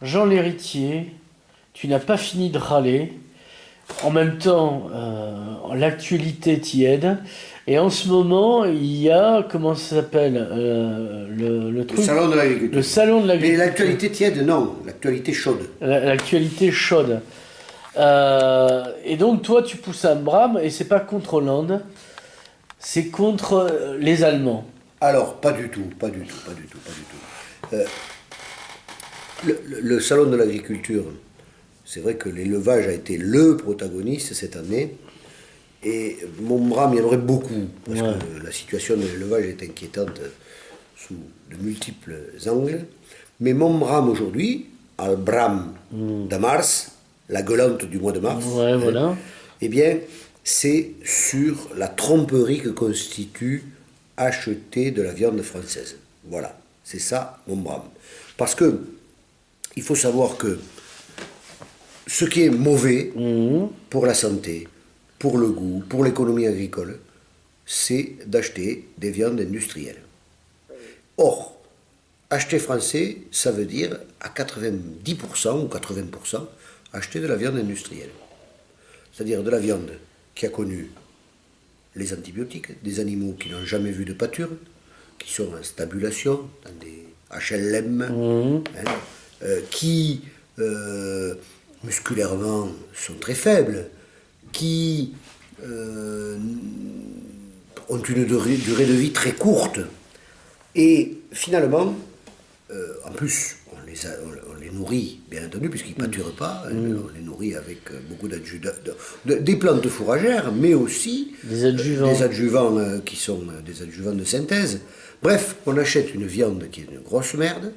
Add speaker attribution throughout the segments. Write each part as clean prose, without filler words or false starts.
Speaker 1: Jean l'héritier, tu n'as pas fini de râler. En même temps, l'actualité t'y aide. Et en ce moment, il y a, comment ça s'appelle, le
Speaker 2: Le
Speaker 1: truc,
Speaker 2: salon de
Speaker 1: le
Speaker 2: l'agriculture.
Speaker 1: salon de
Speaker 2: Mais
Speaker 1: l'agriculture.
Speaker 2: l'actualité tiède, non, l'actualité chaude.
Speaker 1: L'actualité chaude. Et donc, toi, tu pousses un brame, et c'est pas contre Hollande, c'est contre les Allemands.
Speaker 2: Alors, pas du tout, pas du tout, pas du tout, pas du tout. Le salon de l'agriculture, c'est vrai que l'élevage a été le protagoniste cette année. Et mon brame, il y en aurait beaucoup, parce
Speaker 1: Ouais.
Speaker 2: que la situation de l'élevage est inquiétante sous de multiples angles. Mais mon brame aujourd'hui, al brame de mars, la gueulante du mois de mars,
Speaker 1: Ouais,
Speaker 2: hein,
Speaker 1: voilà.
Speaker 2: eh bien, c'est sur la tromperie que constitue acheter de la viande française. Voilà, c'est ça mon brame. Parce que il faut savoir que ce qui est mauvais
Speaker 1: Mhm.
Speaker 2: pour la santé, pour le goût, pour l'économie agricole, c'est d'acheter des viandes industrielles. Or, acheter français, ça veut dire à 90% ou 80% acheter de la viande industrielle. C'est-à-dire de la viande qui a connu les antibiotiques, des animaux qui n'ont jamais vu de pâture, qui sont en stabulation, dans des HLM,
Speaker 1: Mhm.
Speaker 2: hein, qui musculairement sont très faibles, qui ont une durée de vie très courte. Et finalement, en plus, on les nourrit, bien entendu, puisqu'ils ne pâturent pas, hein, on les nourrit avec beaucoup d'adjuvants, des plantes fourragères, mais aussi
Speaker 1: Des
Speaker 2: des
Speaker 1: adjuvants.
Speaker 2: adjuvants qui sont des adjuvants de synthèse. Bref, on achète une viande qui est une grosse merde.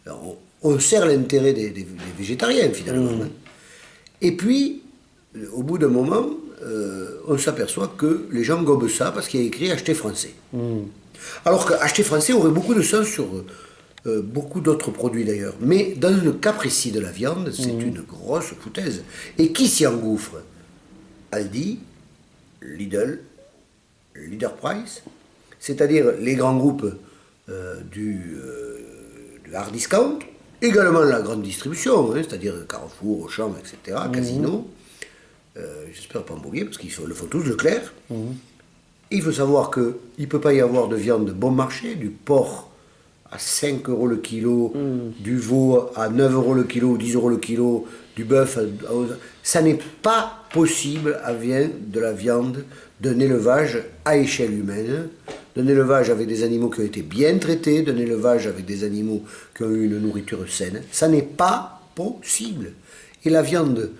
Speaker 2: Alors, on sert l'intérêt des végétariens, finalement, hein. Et puis, au bout d'un moment, on s'aperçoit que les gens gobent ça parce qu'il y a écrit acheter français. Alors que acheter français aurait beaucoup de sens sur beaucoup d'autres produits d'ailleurs. Mais dans le cas précis de la viande, c'est une grosse foutaise. Et qui s'y engouffre? Aldi, Lidl, Leader Price, c'est-à-dire les grands groupes du hard discount, également la grande distribution, hein, c'est-à-dire Carrefour, Auchan, etc., Casino, j'espère pas m'embrouiller parce qu'ils le font tous, Leclerc. Il faut savoir qu'il ne peut pas y avoir de viande de bon marché, du porc à 5 euros le kilo, du veau à 9 euros le kilo, ou 10 euros le kilo, du bœuf ça n'est pas possible avec de la viande d'un élevage à échelle humaine, d'un élevage avec des animaux qui ont été bien traités, d'un élevage avec des animaux qui ont eu une nourriture saine. Ça n'est pas possible. Et la viande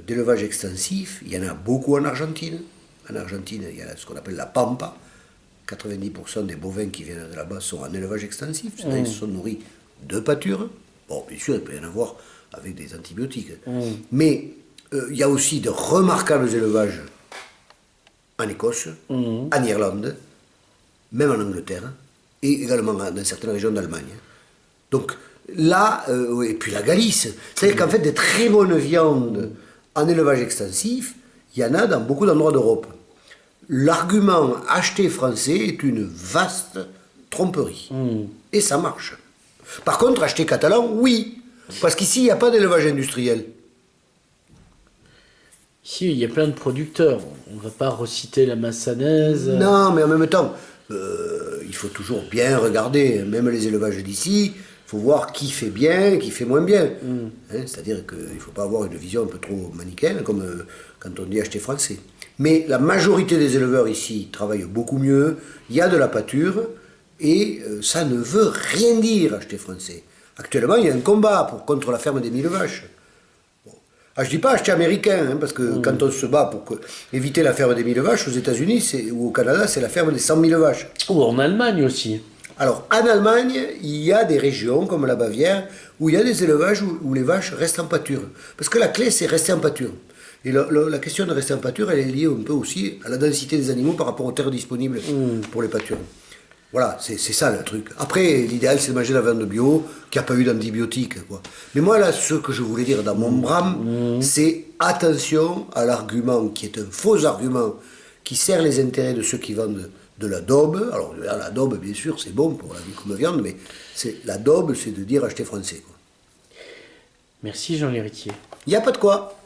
Speaker 2: d'élevage extensif, il y en a beaucoup en Argentine. En Argentine, il y a ce qu'on appelle la pampa. 90% des bovins qui viennent de là-bas sont en élevage extensif, c'est-à-dire qu'ils sont nourris de pâture. Bon, bien sûr, il peut y en avoir avec des antibiotiques. Mais il y a aussi de remarquables élevages en Écosse, en Irlande, même en Angleterre, et également dans certaines régions d'Allemagne. Donc là, et puis la Galice, c'est-à-dire qu'en fait, des très bonnes viandes en élevage extensif, il y en a dans beaucoup d'endroits d'Europe. L'argument acheter français est une vaste tromperie. Et ça marche. Par contre, acheter catalan, oui. Parce qu'ici, il n'y a pas d'élevage industriel.
Speaker 1: Ici, il y a plein de producteurs. On ne va pas reciter la Massanaise.
Speaker 2: Non, mais en même temps, il faut toujours bien regarder, même les élevages d'ici, il faut voir qui fait bien, qui fait moins bien. Hein, c'est-à-dire qu'il ne faut pas avoir une vision un peu trop manichéenne, comme quand on dit acheter français. Mais la majorité des éleveurs ici travaillent beaucoup mieux, il y a de la pâture, et ça ne veut rien dire acheter français. Actuellement, il y a un combat contre la ferme des 1000 vaches. Ah, je dis pas acheter américain, hein, parce que quand on se bat pour éviter la ferme des 1000 vaches, aux États-Unis ou au Canada, c'est la ferme des 100 000 vaches.
Speaker 1: Ou en Allemagne aussi.
Speaker 2: Alors, en Allemagne, il y a des régions, comme la Bavière, où il y a des élevages où les vaches restent en pâture. Parce que la clé, c'est rester en pâture. Et la question de rester en pâture, elle est liée un peu aussi à la densité des animaux par rapport aux terres disponibles pour les pâtures. Voilà, c'est ça le truc. Après, l'idéal, c'est de manger de la viande bio, qui n'a pas eu d'antibiotiques, quoi. Mais moi, là, ce que je voulais dire dans mon brame, c'est attention à l'argument qui est un faux argument, qui sert les intérêts de ceux qui vendent de la daube. Alors, la daube, bien sûr, c'est bon pour la vie comme viande, mais la daube, c'est de dire acheter français, quoi.
Speaker 1: Merci Jean Lhéritier.
Speaker 2: Il n'y a pas de quoi.